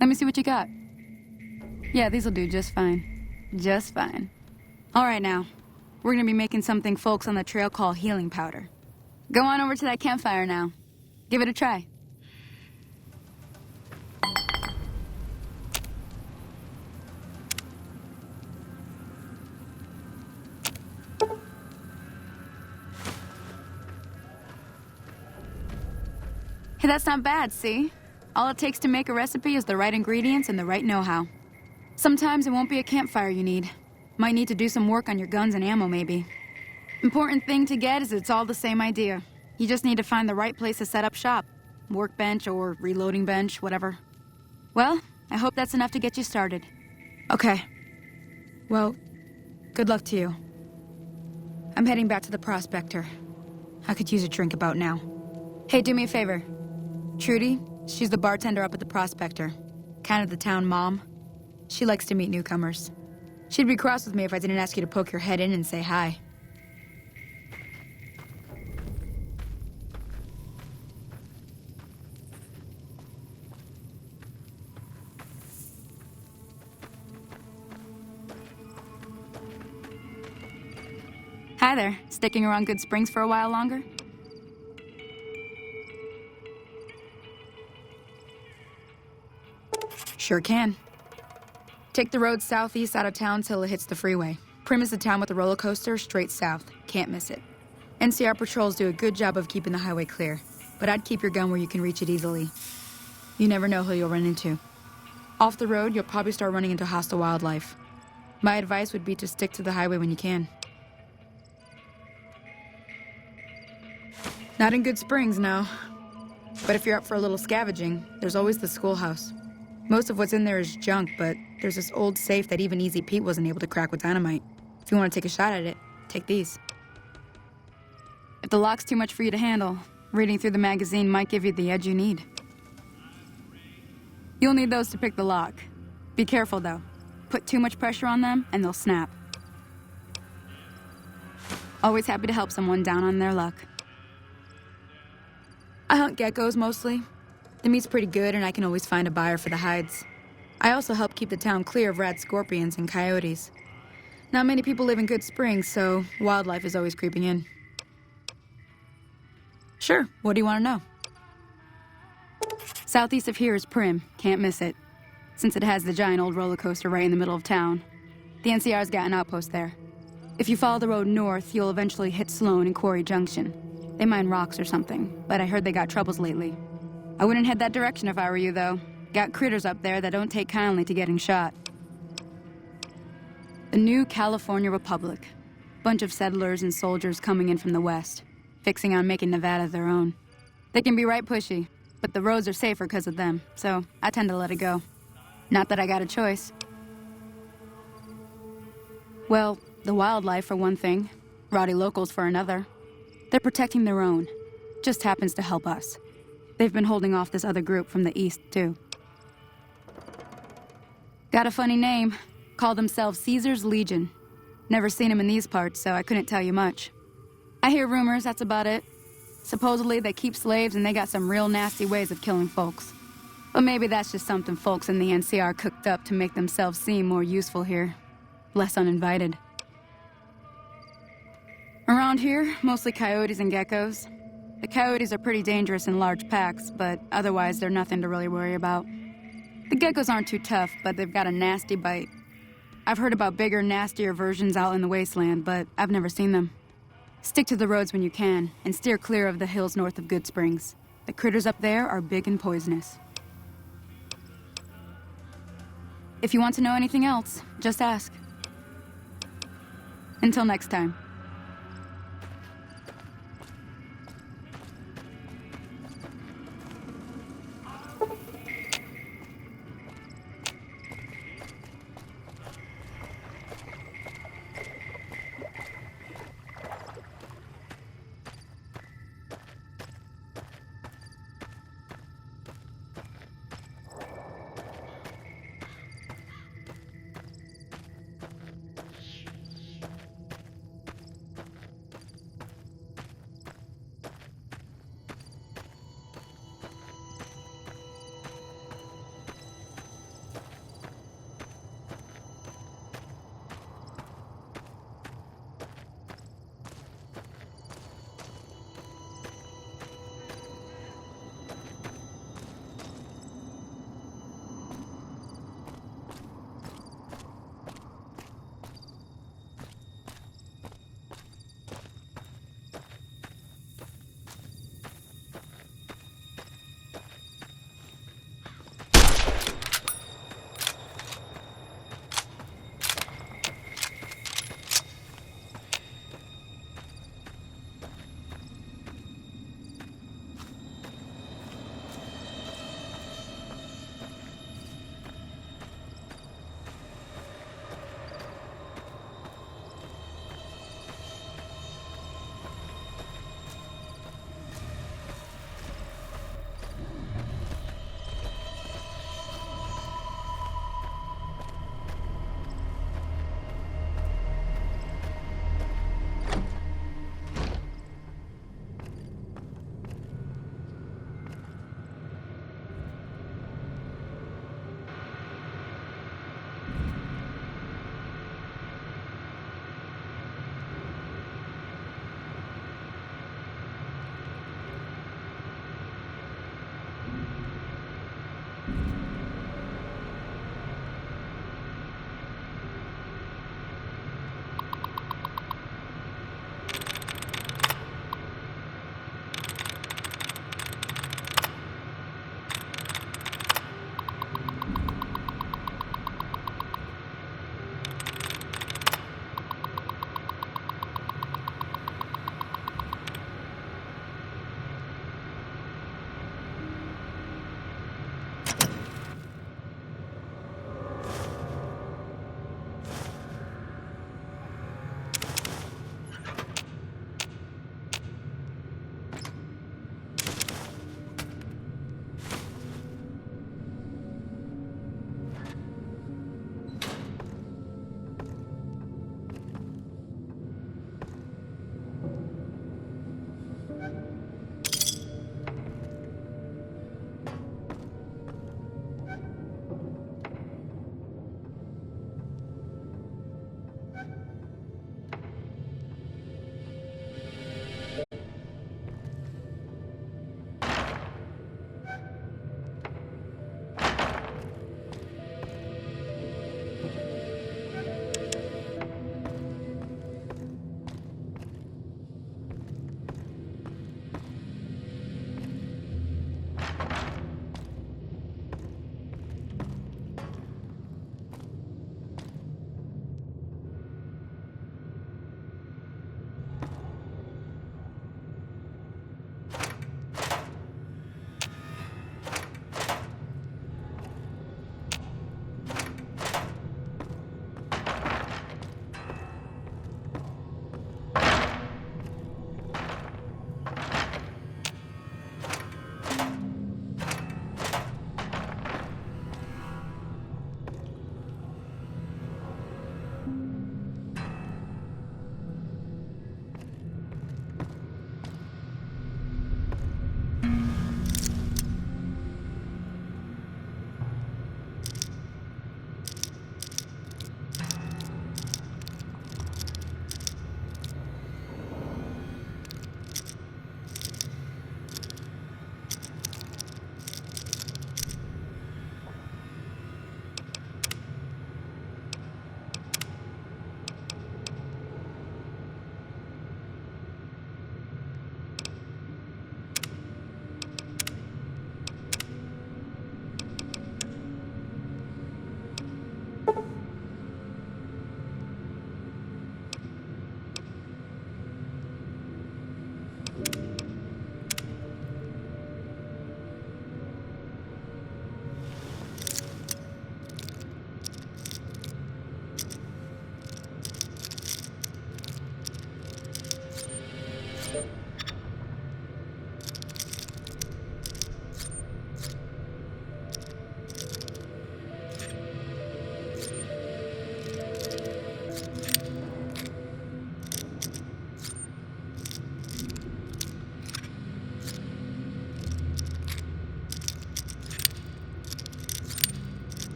Let me see what you got. Yeah, these'll do just fine. Just fine. All right, now. We're gonna be making something folks on the trail call healing powder. Go on over to that campfire now. Give it a try. Hey, that's not bad, see? All it takes to make a recipe is the right ingredients and the right know-how. Sometimes it won't be a campfire you need. Might need to do some work on your guns and ammo, maybe. Important thing to get is it's all the same idea. You just need to find the right place to set up shop. Workbench or reloading bench, whatever. Well, I hope that's enough to get you started. Okay. Well, good luck to you. I'm heading back to the Prospector. I could use a drink about now. Hey, do me a favor. Trudy, she's the bartender up at the Prospector. Kind of the town mom. She likes to meet newcomers. She'd be cross with me if I didn't ask you to poke your head in and say hi. Hi there. Sticking around Good Springs for a while longer? Sure can. Take the road southeast out of town till it hits the freeway. Primm is the town with the roller coaster straight south. Can't miss it. NCR patrols do a good job of keeping the highway clear, but I'd keep your gun where you can reach it easily. You never know who you'll run into. Off the road, you'll probably start running into hostile wildlife. My advice would be to stick to the highway when you can. Not in Good Springs, no. But if you're up for a little scavenging, there's always the schoolhouse. Most of what's in there is junk, but there's this old safe that even Easy Pete wasn't able to crack with dynamite. If you want to take a shot at it, take these. If the lock's too much for you to handle, reading through the magazine might give you the edge you need. You'll need those to pick the lock. Be careful, though. Put too much pressure on them, and they'll snap. Always happy to help someone down on their luck. I hunt geckos, mostly. The meat's pretty good, and I can always find a buyer for the hides. I also help keep the town clear of rad scorpions and coyotes. Not many people live in Good Springs, so wildlife is always creeping in. Sure, what do you want to know? Southeast of here is Primm. Can't miss it. Since it has the giant old roller coaster right in the middle of town. The NCR's got an outpost there. If you follow the road north, you'll eventually hit Sloan and Quarry Junction. They mine rocks or something, but I heard they got troubles lately. I wouldn't head that direction if I were you, though. Got critters up there that don't take kindly to getting shot. The new California Republic. Bunch of settlers and soldiers coming in from the west, fixing on making Nevada their own. They can be right pushy, but the roads are safer because of them, so I tend to let it go. Not that I got a choice. Well, the wildlife for one thing, rowdy locals for another. They're protecting their own. Just happens to help us. They've been holding off this other group from the east, too. Got a funny name. Call themselves Caesar's Legion. Never seen them in these parts, so I couldn't tell you much. I hear rumors, that's about it. Supposedly they keep slaves and they got some real nasty ways of killing folks. But maybe that's just something folks in the NCR cooked up to make themselves seem more useful here. Less uninvited. Around here, mostly coyotes and geckos. The coyotes are pretty dangerous in large packs, but otherwise they're nothing to really worry about. The geckos aren't too tough, but they've got a nasty bite. I've heard about bigger, nastier versions out in the wasteland, but I've never seen them. Stick to the roads when you can, and steer clear of the hills north of Good Springs. The critters up there are big and poisonous. If you want to know anything else, just ask. Until next time.